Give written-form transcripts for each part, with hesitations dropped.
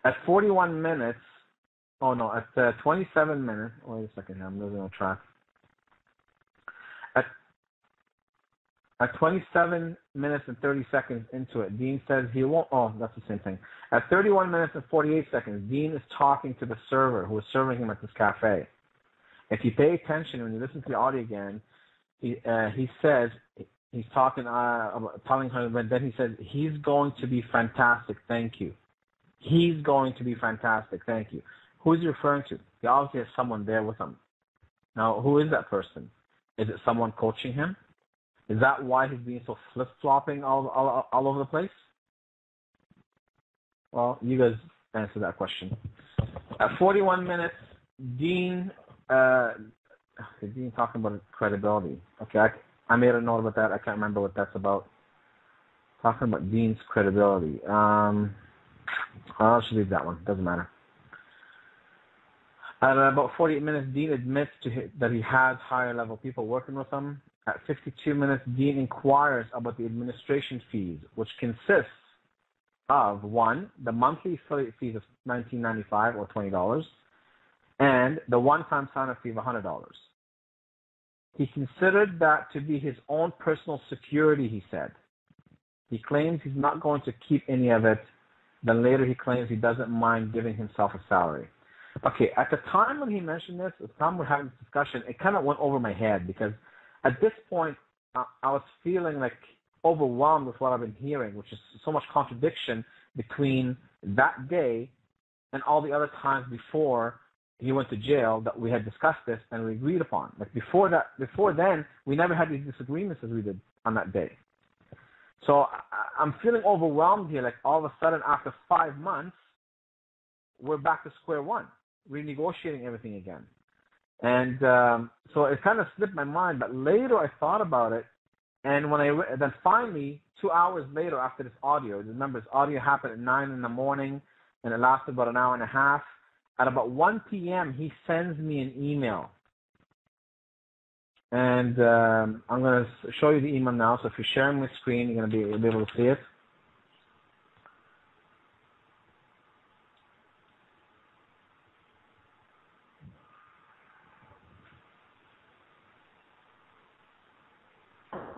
At 41 minutes, oh no, at 27 minutes, wait a second here, I'm losing on track. At 27 minutes and 30 seconds into it, Dean says he won't, oh, that's the same thing. At 31 minutes and 48 seconds, Dean is talking to the server who is serving him at this cafe. If you pay attention, when you listen to the audio again, he says, he's talking, telling her, but then he says, he's going to be fantastic, thank you. He's going to be fantastic, thank you. Who is he referring to? He obviously has someone there with him. Now, who is that person? Is it someone coaching him? Is that why he's being so flip-flopping all over the place? Well, you guys answer that question. At 41 minutes, Dean talking about credibility. Okay, I made a note about that. I can't remember what that's about. Talking about Dean's credibility. I'll just leave that one. Doesn't matter. At about 48 minutes, Dean admits that he has higher-level people working with him. At 52 minutes, Dean inquires about the administration fees, which consists of, one, the monthly affiliate fees of $19.95 or $20, and the one-time sign-up fee of $100. He considered that to be his own personal security, he said. He claims he's not going to keep any of it. Then later he claims he doesn't mind giving himself a salary. Okay, at the time when he mentioned this, at the time we're having this discussion, it kind of went over my head because at this point, I was feeling like overwhelmed with what I've been hearing, which is so much contradiction between that day and all the other times before he went to jail that we had discussed this and we agreed upon. Like before then, we never had these disagreements as we did on that day. So I'm feeling overwhelmed here. Like all of a sudden, after 5 months, we're back to square one, renegotiating everything again. And so it kind of slipped my mind, but later I thought about it, and when then finally, 2 hours later after this audio, remember this audio happened at 9 in the morning, and it lasted about an hour and a half. At about 1 p.m., he sends me an email. And I'm going to show you the email now, so if you're sharing my screen, you're going to be able to see it.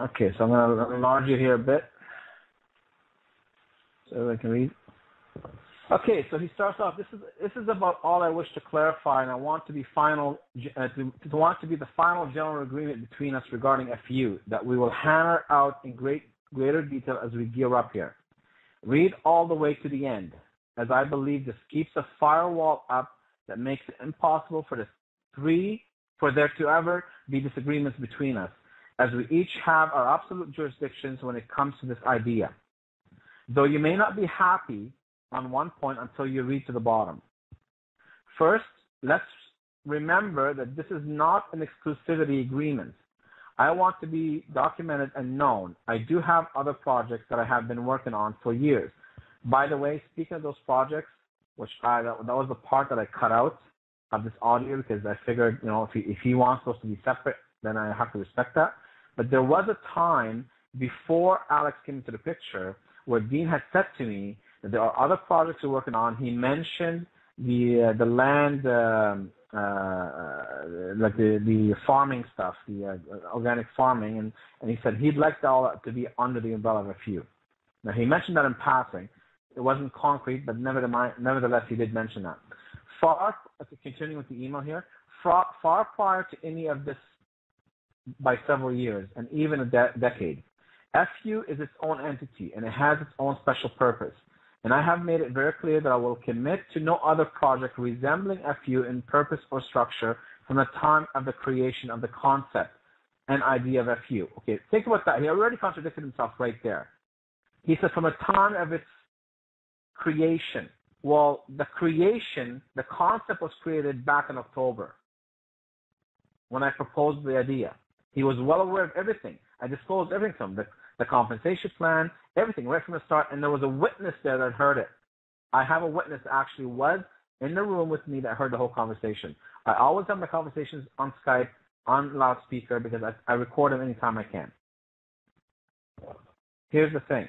Okay, so I'm going to enlarge it here a bit so everyone can read. Okay, so he starts off. This is about all I wish to clarify, and I want to be final to want to be the final general agreement between us regarding FU that we will hammer out in greater detail as we gear up here. Read all the way to the end, as I believe this keeps a firewall up that makes it impossible for there to ever be disagreements between us, as we each have our absolute jurisdictions when it comes to this idea. Though you may not be happy on one point until you read to the bottom. First, let's remember that this is not an exclusivity agreement. I want to be documented and known. I do have other projects that I have been working on for years. By the way, speaking of those projects, which that was the part that I cut out of this audio because I figured, if he wants those to be separate, then I have to respect that. But there was a time before Alex came into the picture where Dean had said to me that there are other projects we're working on. He mentioned the land, like the farming stuff, the organic farming, and he said he'd like all that to be under the umbrella of FU. Now, he mentioned that in passing. It wasn't concrete, but nevertheless, he did mention that. Continuing with the email here, far prior to any of this by several years and even a decade, FU is its own entity, and it has its own special purpose. And I have made it very clear that I will commit to no other project resembling FU in purpose or structure from the time of the creation of the concept and idea of FU. Okay, think about that. He already contradicted himself right there. He said from the time of its creation. Well, the concept was created back in October when I proposed the idea. He was well aware of everything. I disclosed everything to him, the compensation plan, everything right from the start, and there was a witness there that heard it. I have a witness that actually was in the room with me that heard the whole conversation. I always have my conversations on Skype, on loudspeaker, because I record them anytime I can. Here's the thing.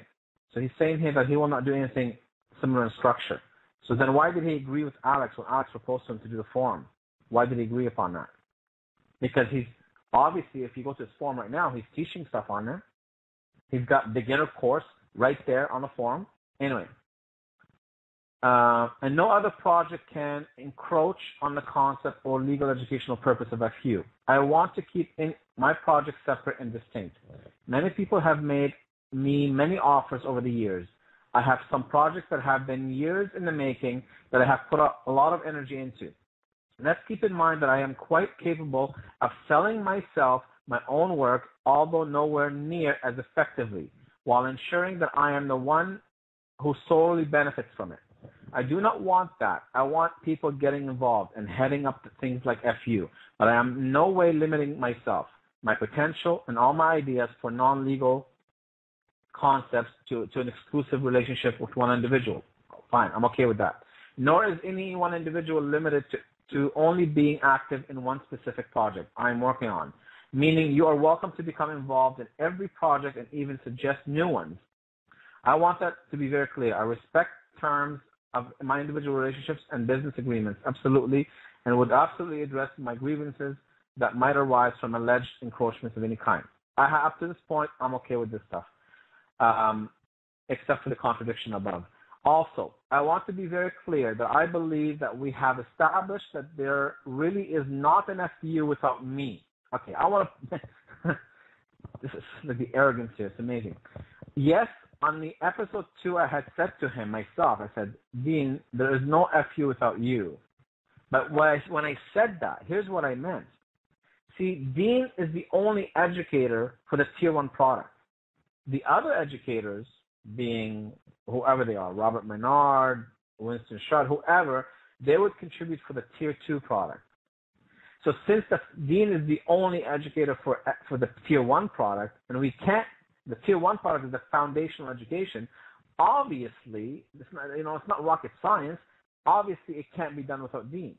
So he's saying here that he will not do anything similar in structure. So then why did he agree with Alex when Alex proposed to him to do the forum? Why did he agree upon that? Because he's, obviously, if you go to his forum right now, he's teaching stuff on there. He's got beginner course right there on the forum. Anyway, and no other project can encroach on the concept or legal educational purpose of FU. I want to keep my project separate and distinct. Many people have made me many offers over the years. I have some projects that have been years in the making that I have put a lot of energy into. Let's keep in mind that I am quite capable of selling myself my own work, although nowhere near as effectively, while ensuring that I am the one who solely benefits from it. I do not want that. I want people getting involved and heading up to things like FU, but I am in no way limiting myself, my potential, and all my ideas for non-legal concepts to an exclusive relationship with one individual. Fine, I'm okay with that. Nor is any one individual limited to only being active in one specific project I'm working on, meaning you are welcome to become involved in every project and even suggest new ones. I want that to be very clear. I respect terms of my individual relationships and business agreements, absolutely, and would absolutely address my grievances that might arise from alleged encroachments of any kind. Up to this point, I'm okay with this stuff, except for the contradiction above. Also, I want to be very clear that I believe that we have established that there really is not an FU without me. Okay, I want to, this is like the arrogance here, it's amazing. Yes, on the episode 2, I had said to him myself, I said, Dean, there is no FU without you. But when I said that, here's what I meant. See, Dean is the only educator for the Tier 1 product. The other educators, being whoever they are, Robert Menard, Winston Schutt, whoever, they would contribute for the Tier 2 product. So since Dean is the only educator for the Tier 1 product, and we can't, the Tier 1 product is the foundational education, obviously, it's not rocket science, obviously it can't be done without Dean.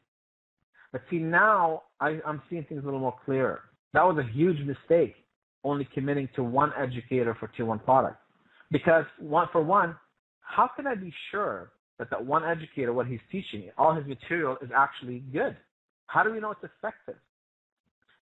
But see, now I'm seeing things a little more clearer. That was a huge mistake, only committing to one educator for Tier 1 product. Because, for one, how can I be sure that one educator, what he's teaching, all his material is actually good? How do we know it's effective?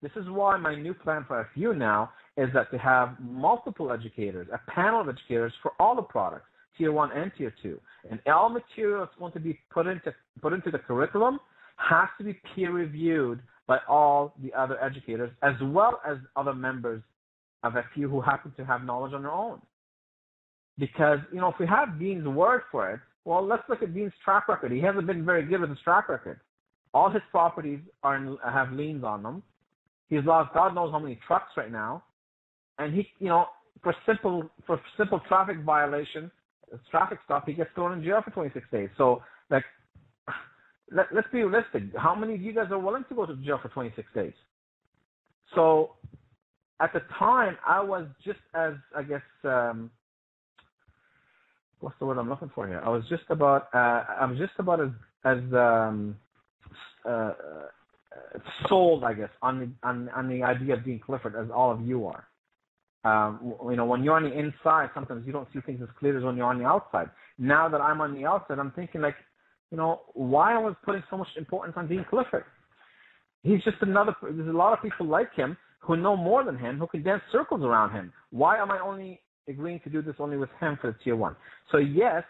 This is why my new plan for FU now is that to have multiple educators, a panel of educators for all the products, Tier 1 and Tier 2. And all material that's going to be put into the curriculum has to be peer-reviewed by all the other educators, as well as other members of FU who happen to have knowledge on their own. Because, if we have Dean's word for it, well, let's look at Dean's track record. He hasn't been very good with his track record. All his properties have liens on them. He's lost God knows how many trucks right now. And he, for simple traffic violation, traffic stop, he gets thrown in jail for 26 days. So, let's be realistic. How many of you guys are willing to go to jail for 26 days? So, at the time, I was just as, what's the word I'm looking for here? I was just about as sold, I guess, on the idea of Dean Clifford as all of you are. When you're on the inside, sometimes you don't see things as clear as when you're on the outside. Now that I'm on the outside, I'm thinking why I was putting so much importance on Dean Clifford. He's just there's a lot of people like him who know more than him, who can dance circles around him. Why am I only agreeing to do this only with him for the Tier 1? So yes,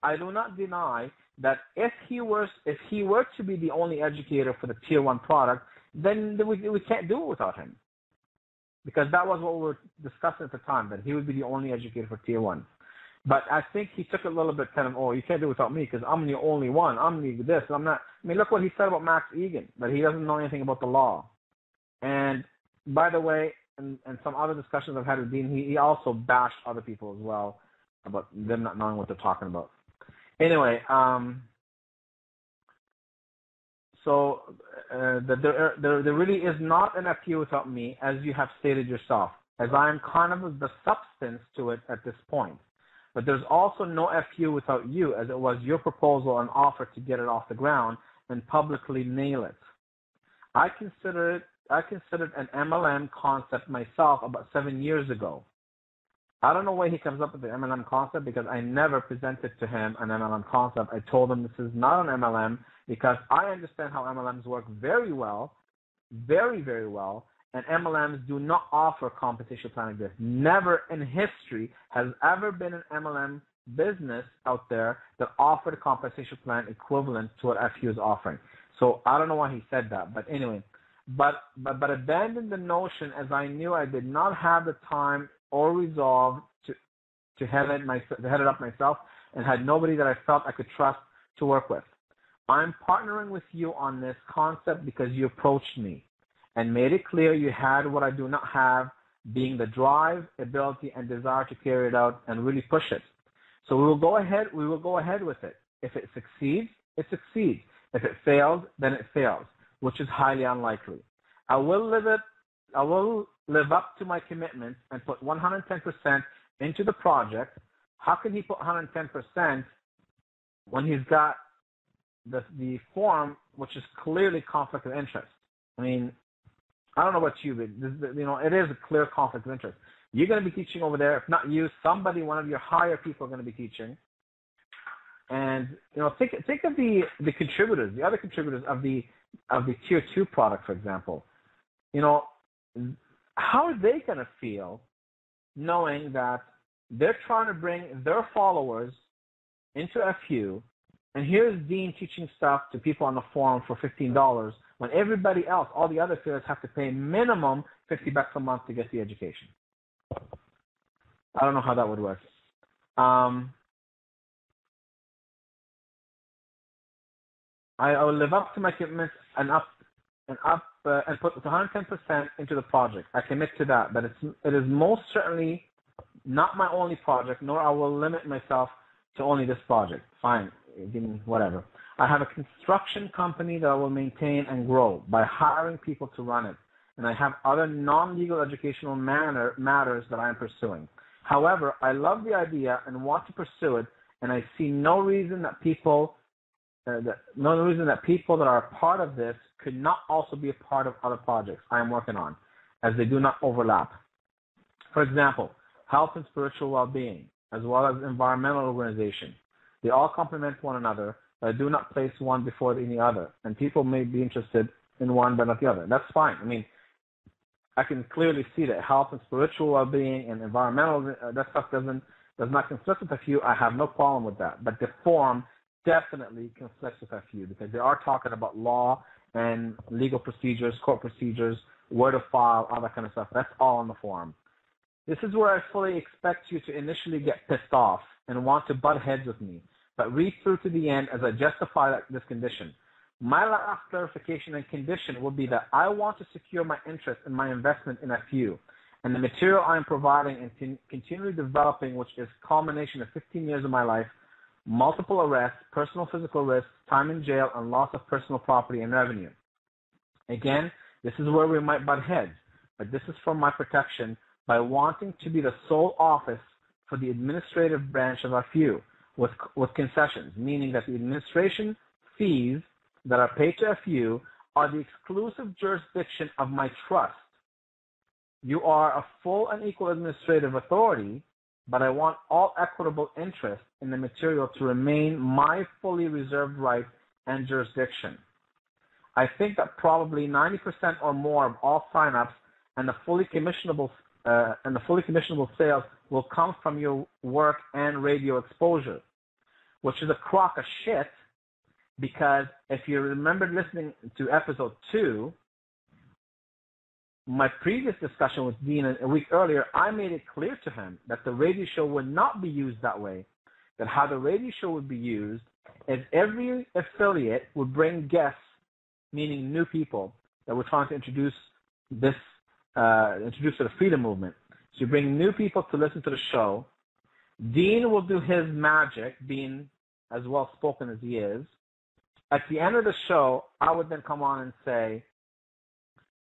I do not deny that if he were to be the only educator for the Tier 1 product, then we can't do it without him. Because that was what we were discussing at the time, that he would be the only educator for Tier 1. But I think he took it a little bit you can't do it without me because I'm the only one. I'm this. I'm not. I mean, look what he said about Max Egan, that he doesn't know anything about the law. And by the way, and some other discussions I've had with Dean, he also bashed other people as well about them not knowing what they're talking about. Anyway, so there really is not an FU without me, as you have stated yourself, as I am kind of the substance to it at this point. But there's also no FU without you, as it was your proposal and offer to get it off the ground and publicly nail it. I considered an MLM concept myself about 7 years ago. I don't know why he comes up with the MLM concept, because I never presented to him an MLM concept. I told him this is not an MLM because I understand how MLMs work very well, very, very well, and MLMs do not offer compensation plan like this. Never in history has ever been an MLM business out there that offered a compensation plan equivalent to what FU is offering. So I don't know why he said that, but anyway. But abandoned the notion, as I knew I did not have the time or resolve to head it up myself, and had nobody that I felt I could trust to work with. I'm partnering with you on this concept because you approached me and made it clear you had what I do not have, being the drive, ability, and desire to carry it out and really push it. So we will go ahead with it. If it succeeds, it succeeds. If it fails, then it fails, which is highly unlikely. I will live up to my commitments and put 110% into the project. How can he put 110% when he's got the form, which is clearly conflict of interest? I mean, I don't know about you, but it is a clear conflict of interest. You're going to be teaching over there. If not you, somebody, one of your higher people are going to be teaching. And think of the contributors, the other contributors of the tier 2 product, for example. How are they going to feel knowing that they're trying to bring their followers into FU, and here's Dean teaching stuff to people on the forum for $15 when everybody else, all the other affiliates, have to pay minimum $50 a month to get the education? I don't know how that would work. I will live up to my commitments and put 110% into the project. I commit to that, but it is most certainly not my only project, nor I will limit myself to only this project. Fine, whatever. I have a construction company that I will maintain and grow by hiring people to run it, and I have other non-legal educational matters that I am pursuing. However, I love the idea and want to pursue it, and I see no reason that people that are a part of this could not also be a part of other projects I am working on, as they do not overlap. For example, health and spiritual well-being, as well as environmental organization. They all complement one another, but I do not place one before any other, and people may be interested in one but not the other. That's fine. I mean, I can clearly see that health and spiritual well-being and environmental, that stuff does not conflict with a few. I have no problem with that. But the form definitely conflicts with a few, because they are talking about law and legal procedures, court procedures, where to file, all that kind of stuff. That's all on the forum. This is where I fully expect you to initially get pissed off and want to butt heads with me, but read through to the end as I justify this condition. My last clarification and condition will be that I want to secure my interest in my investment in FU, and the material I am providing and continually developing, which is a culmination of 15 years of my life, multiple arrests, personal physical risks, time in jail, and loss of personal property and revenue. Again, this is where we might butt heads, but this is for my protection by wanting to be the sole office for the administrative branch of FU with concessions, meaning that the administration fees that are paid to FU are the exclusive jurisdiction of my trust. You are a full and equal administrative authority, but I want all equitable interest in the material to remain my fully reserved right and jurisdiction. I think that probably 90% or more of all signups and the fully commissionable sales will come from your work and radio exposure, which is a crock of shit, because if you remember listening to episode 2, my previous discussion with Dean a week earlier, I made it clear to him that the radio show would not be used that way, that how the radio show would be used is every affiliate would bring guests, meaning new people that we're trying to introduce to the freedom movement. So you bring new people to listen to the show. Dean will do his magic, being as well spoken as he is. At the end of the show, I would then come on and say,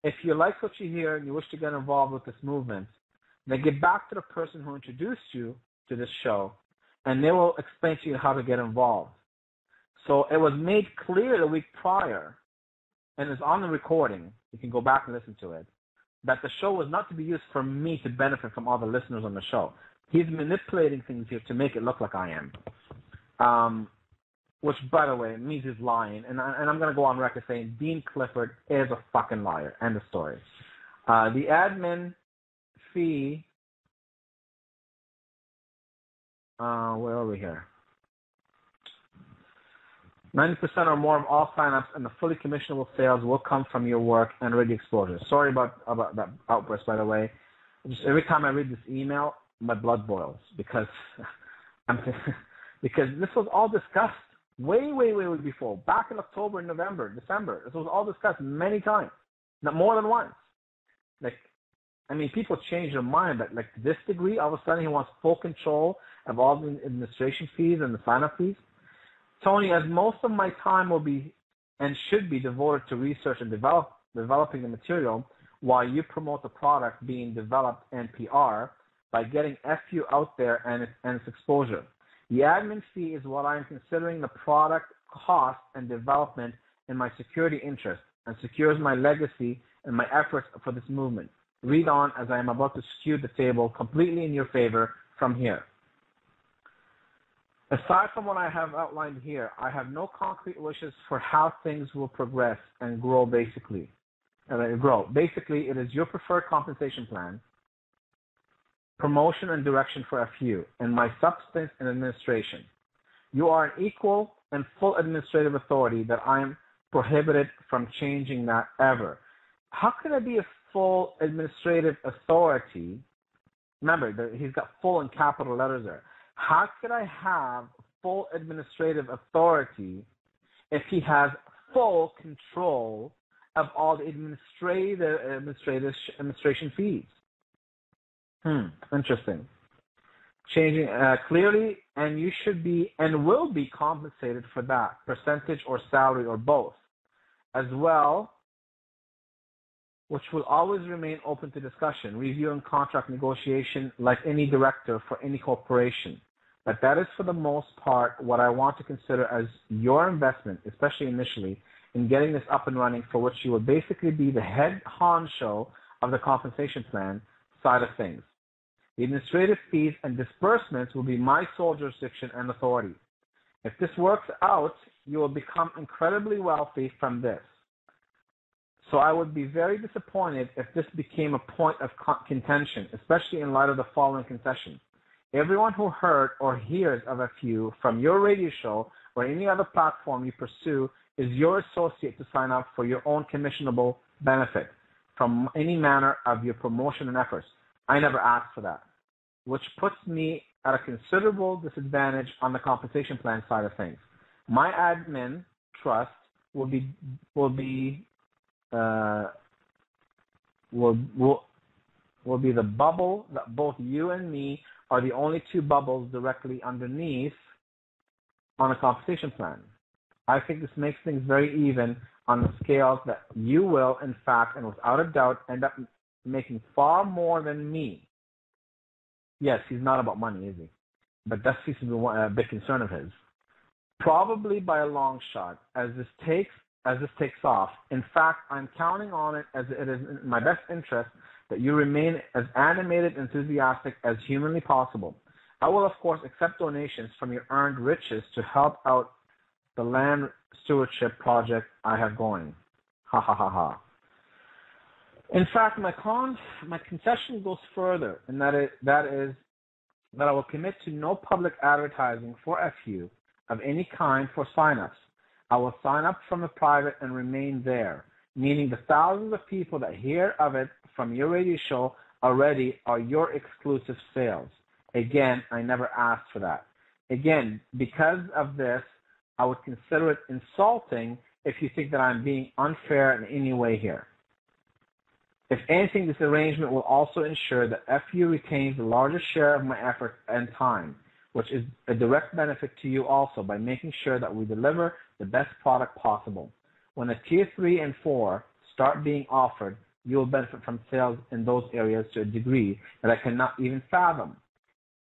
if you like what you hear and you wish to get involved with this movement, then get back to the person who introduced you to this show, and they will explain to you how to get involved. So it was made clear the week prior, and it's on the recording, you can go back and listen to it, that the show was not to be used for me to benefit from all the listeners on the show. He's manipulating things here to make it look like I am. Which, by the way, means he's lying. And I'm going to go on record saying Dean Clifford is a fucking liar. End of story. The admin fee, where are we here? 90% or more of all signups and the fully commissionable sales will come from your work and radio exposure. Sorry about that outburst, by the way. Just every time I read this email, my blood boils because because this was all discussed way before, back in October, November, December. This was all discussed many times, not more than once. People change their mind, but to this degree, all of a sudden he wants full control of all the administration fees and the sign-up fees. Tony, as most of my time will be and should be devoted to research and developing the material, while you promote the product being developed and PR by getting FU out there and its exposure. The admin fee is what I am considering the product cost and development in my security interest and secures my legacy and my efforts for this movement. Read on, as I am about to skew the table completely in your favor from here. Aside from what I have outlined here, I have no concrete wishes for how things will progress and grow basically. Basically, it is your preferred compensation plan, promotion and direction for FU, and my substance and administration. You are an equal and full administrative authority that I am prohibited from changing that ever. How can I be a full administrative authority? Remember, he's got full in capital letters there. How could I have full administrative authority if he has full control of all the administration fees? Interesting. Changing clearly, and you should be and will be compensated for that, percentage or salary or both, as well, which will always remain open to discussion, review, and contract negotiation like any director for any corporation. But that is for the most part what I want to consider as your investment, especially initially, in getting this up and running, for which you will basically be the head honcho of the compensation plan side of things. The administrative fees and disbursements will be my sole jurisdiction and authority. If this works out, you will become incredibly wealthy from this. So I would be very disappointed if this became a point of contention, especially in light of the following concession. Everyone who heard or hears of FU from your radio show or any other platform you pursue is your associate to sign up for your own commissionable benefit from any manner of your promotion and efforts. I never asked for that, which puts me at a considerable disadvantage on the compensation plan side of things. My admin trust will be the bubble that both you and me are the only two bubbles directly underneath on a compensation plan. I think this makes things very even on the scales that you will, in fact, and without a doubt, end up making far more than me. Yes, he's not about money, is he? But that seems to be a big concern of his. Probably by a long shot, as this takes off. In fact, I'm counting on it, as it is in my best interest that you remain as animated and enthusiastic as humanly possible. I will, of course, accept donations from your earned riches to help out the land stewardship project I have going. Ha ha ha ha. In fact, my concession goes further, and that is that I will commit to no public advertising for FU of any kind for sign-ups. I will sign up from the private and remain there, meaning the thousands of people that hear of it from your radio show already are your exclusive sales. Again, I never asked for that. Again, because of this, I would consider it insulting if you think that I'm being unfair in any way here. If anything, this arrangement will also ensure that FU retains the largest share of my effort and time, which is a direct benefit to you also by making sure that we deliver the best product possible. When the Tier 3 and 4 start being offered, you will benefit from sales in those areas to a degree that I cannot even fathom.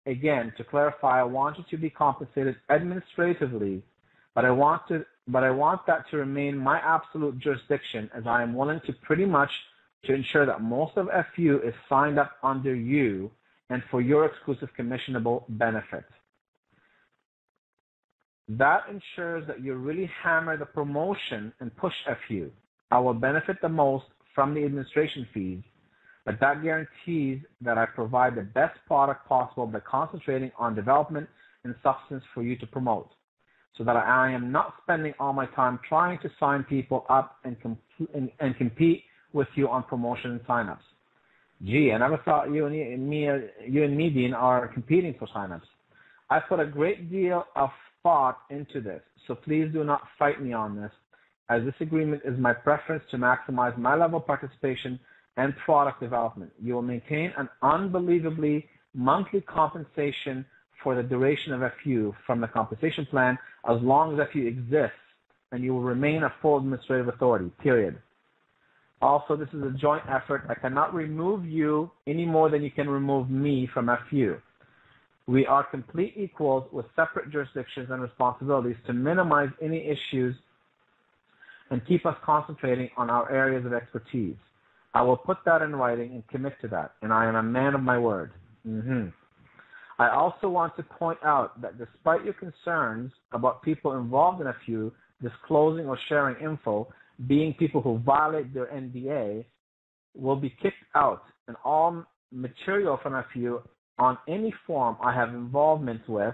Again, to clarify, I want you to be compensated administratively, but I want that to remain my absolute jurisdiction, as I am willing to pretty much to ensure that most of FU is signed up under you and for your exclusive commissionable benefit. That ensures that you really hammer the promotion and push FU. I will benefit the most from the administration fees, but that guarantees that I provide the best product possible by concentrating on development and substance for you to promote, so that I am not spending all my time trying to sign people up and compete with you on promotion and signups. Gee, I never thought you and me, Dean, are competing for signups. I put a great deal of thought into this, so please do not fight me on this, as this agreement is my preference to maximize my level of participation and product development. You will maintain an unbelievably monthly compensation for the duration of FU from the compensation plan as long as FU exists, and you will remain a full administrative authority, period. Also, this is a joint effort. I cannot remove you any more than you can remove me from FU. We are complete equals with separate jurisdictions and responsibilities to minimize any issues and keep us concentrating on our areas of expertise. I will put that in writing and commit to that, and I am a man of my word. I also want to point out that despite your concerns about people involved in FU disclosing or sharing info, being people who violate their NDA, will be kicked out, and all material from FU on any form I have involvement with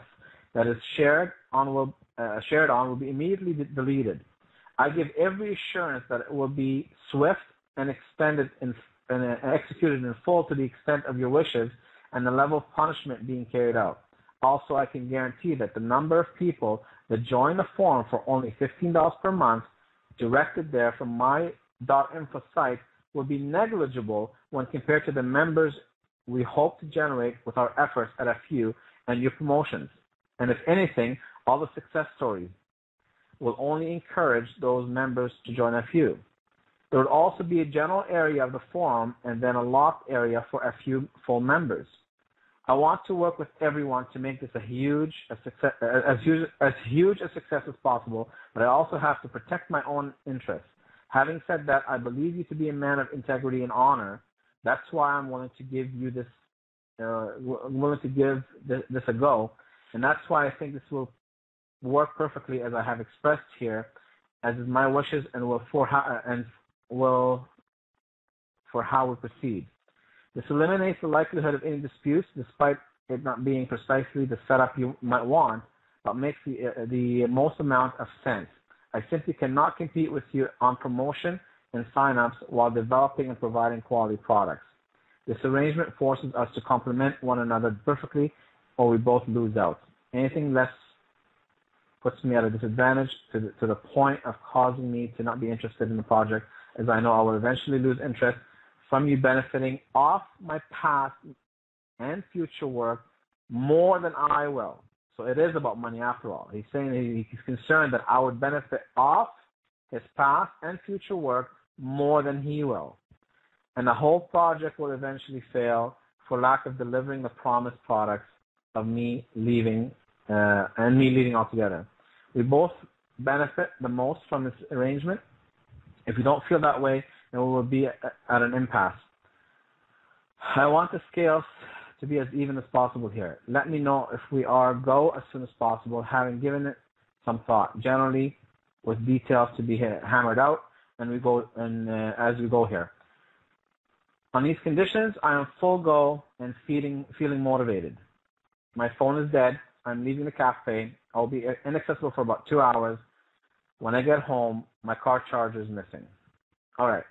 that is shared on will be immediately deleted. I give every assurance that it will be swift and extended and executed in full to the extent of your wishes and the level of punishment being carried out. Also, I can guarantee that the number of people that join the forum for only $15 per month directed there from my .info site will be negligible when compared to the members we hope to generate with our efforts at FU and your promotions. And if anything, all the success stories will only encourage those members to join FU. There would also be a general area of the forum and then a locked area for FU full members. I want to work with everyone to make this as huge a success as possible, but I also have to protect my own interests. Having said that, I believe you to be a man of integrity and honor. That's why I'm willing to give you this, this a go, and that's why I think this will work perfectly as I have expressed here, as is my wishes, and for how we proceed. This eliminates the likelihood of any disputes, despite it not being precisely the setup you might want, but makes the most amount of sense. I simply cannot compete with you on promotion and sign-ups while developing and providing quality products. This arrangement forces us to complement one another perfectly, or we both lose out. Anything less puts me at a disadvantage to the point of causing me to not be interested in the project, as I know I will eventually lose interest from you benefiting off my past and future work more than I will. So it is about money after all. He's saying he's concerned that I would benefit off his past and future work more than he will. And the whole project will eventually fail for lack of delivering the promised products of me leaving altogether. We both benefit the most from this arrangement. If you don't feel that way, then we will be at an impasse. I want the scales to be as even as possible here. Let me know if we are go as soon as possible, having given it some thought, generally with details to be hammered out, and as we go here. On these conditions, I am full go and feeling motivated. My phone is dead. I'm leaving the cafe. I'll be inaccessible for about 2 hours. When I get home, my car charger is missing. All right.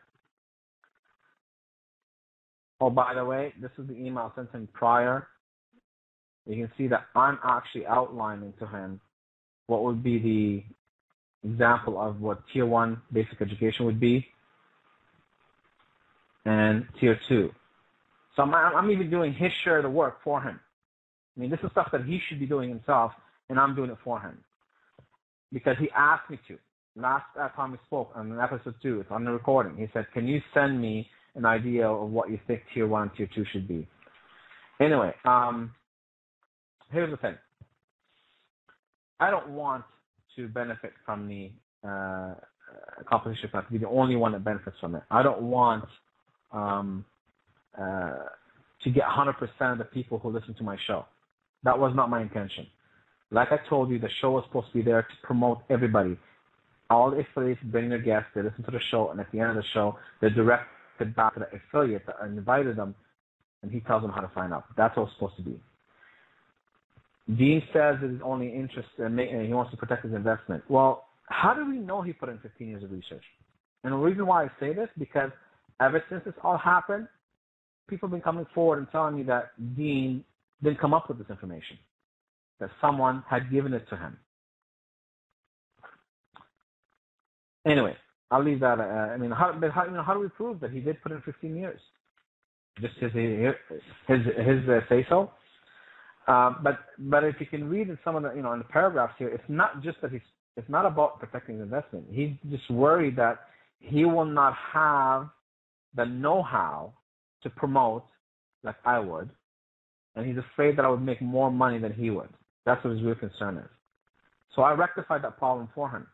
Oh, by the way, this is the email I sent him prior. You can see that I'm actually outlining to him what would be the example of what Tier 1 basic education would be and Tier 2. So I'm even doing his share of the work for him. I mean, this is stuff that he should be doing himself, and I'm doing it for him because he asked me to. Last time we spoke on episode 2, it's on the recording. He said, can you send me an idea of what you think Tier 1 and Tier 2 should be? Anyway, here's the thing. I don't want to benefit from the competition plan to be the only one that benefits from it. I don't want to get 100% of the people who listen to my show. That was not my intention. Like I told you, the show was supposed to be there to promote everybody. All the affiliates bring their guests, they listen to the show, and at the end of the show, they're directed back to the affiliate that invited them, and he tells them how to sign up. That's what it's supposed to be. Dean says that his only interest and he wants to protect his investment. Well, how do we know he put in 15 years of research? And the reason why I say this, because ever since this all happened, people have been coming forward and telling me that Dean didn't come up with this information, that someone had given it to him. Anyway, I'll leave that. How do we prove that he did put in 15 years? Just his say so. But if you can read in some of the in the paragraphs here, it's not just that it's not about protecting his investment. He's just worried that he will not have the know-how to promote like I would, and he's afraid that I would make more money than he would. That's what his real concern is. So I rectified that problem for him,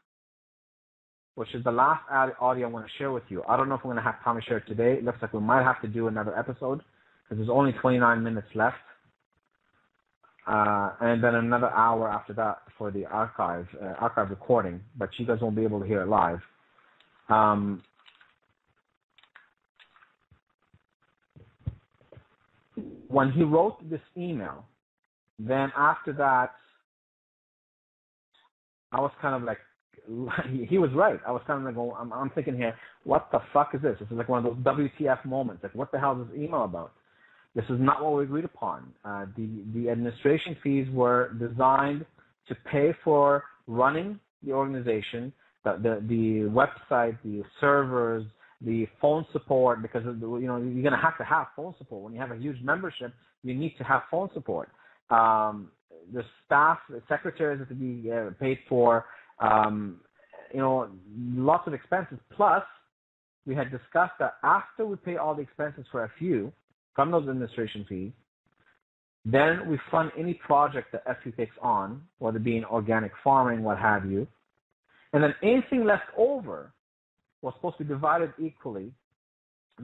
which is the last audio I want to share with you. I don't know if we're going to have time to share it today. It looks like we might have to do another episode because there's only 29 minutes left. And then another hour after that for the archive recording, but you guys won't be able to hear it live. When he wrote this email, then after that, I was kind of like, he was right. I was kind of like, I'm thinking here, what the fuck is this? This is like one of those WTF moments. Like, what the hell is this email about? This is not what we agreed upon. The administration fees were designed to pay for running the organization, the website, the servers, the phone support, because you're going to have phone support. When you have a huge membership, you need to have phone support. The staff, the secretaries have to be paid for, lots of expenses. Plus, we had discussed that after we pay all the expenses for a few from those administration fees, then we fund any project that FU takes on, whether it be in organic farming, what have you. And then anything left over was supposed to be divided equally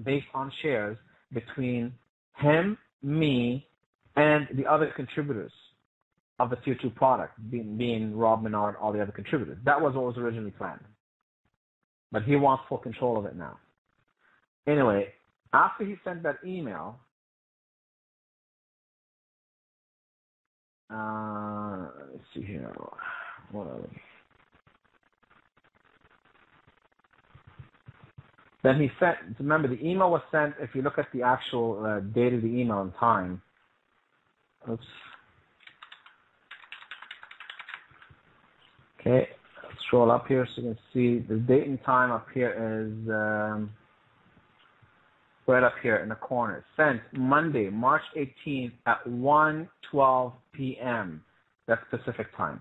based on shares between him, me, and the other contributors of the Tier 2 product, being Rob Menard, all the other contributors. That was what was originally planned. But he wants full control of it now. Anyway, after he sent that email, let's see here. What are we? Then he sent, remember the email was sent, if you look at the actual date of the email and time. Oops. Okay, let's scroll up here so you can see the date and time up here is right up here in the corner. Sent Monday, March 18th at 1:12 p.m. That's Pacific time.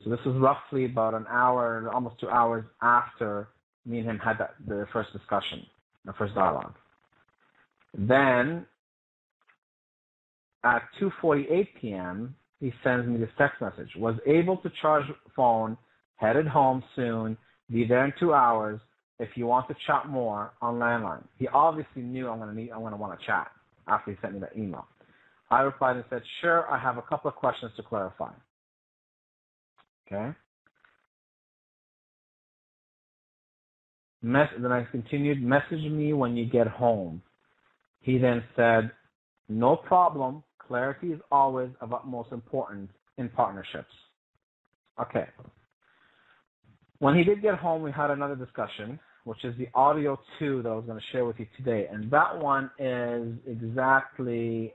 So this was roughly about an hour, almost 2 hours after me and him had the first discussion, the first dialogue. Then at 2:48 p.m., he sends me this text message. Was able to charge phone, headed home soon, be there in 2 hours. If you want to chat more on landline. He obviously knew I'm going to want to chat after he sent me that email. I replied and said, sure, I have a couple of questions to clarify. Okay. Then I continued, message me when you get home. He then said, no problem. Clarity is always of utmost importance in partnerships. Okay. When he did get home, we had another discussion, which is the audio 2 that I was going to share with you today. And that one is exactly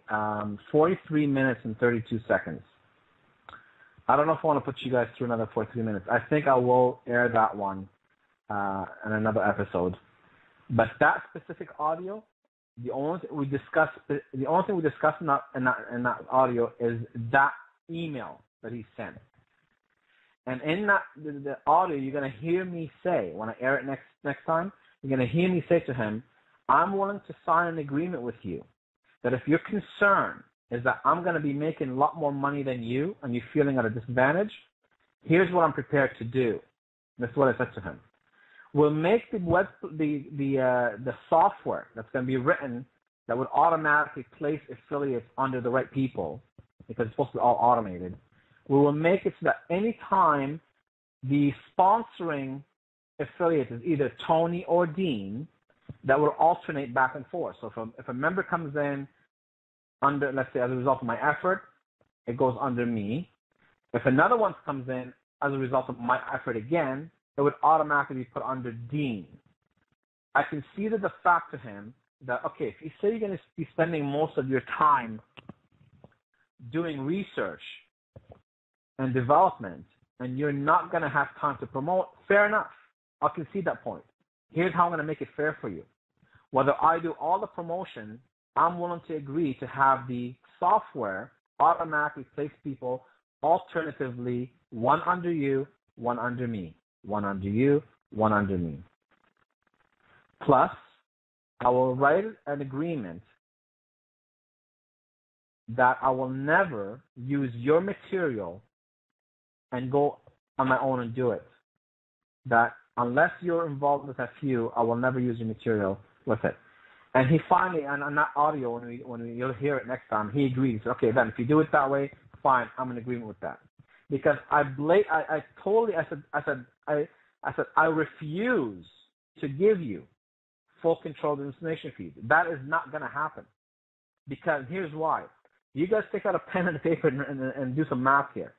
43 minutes and 32 seconds. I don't know if I want to put you guys through another 43 minutes. I think I will air that one in another episode. But that specific audio, the only thing we discussed in that audio is that email that he sent. And in that the audio, you're going to hear me say, when I air it next time, you're going to hear me say to him, I'm willing to sign an agreement with you that if your concern is that I'm going to be making a lot more money than you and you're feeling at a disadvantage, here's what I'm prepared to do. That's what I said to him. We'll make the software that's going to be written that would automatically place affiliates under the right people, because it's supposed to be all automated, we will make it so that anytime the sponsoring affiliate is either Tony or Dean, that will alternate back and forth. So if a member comes in under, let's say, as a result of my effort, it goes under me. If another one comes in as a result of my effort again, it would automatically be put under Dean. I conceded the fact to him that, okay, if you say you're going to be spending most of your time doing research and development, and you're not going to have time to promote, fair enough. I'll concede that point. Here's how I'm going to make it fair for you. Whether I do all the promotion, I'm willing to agree to have the software automatically place people alternatively, one under you, one under me, one under you, one under me. Plus, I will write an agreement that I will never use your material and go on my own and do it. That unless you're involved with a few, I will never use your material with it. And he finally, and on that audio, you'll hear it next time, he agrees. Okay, then if you do it that way, fine, I'm in agreement with that. Because I said I refuse to give you full control of the installation fees. That is not going to happen. Because here's why. You guys take out a pen and a paper and do some math here.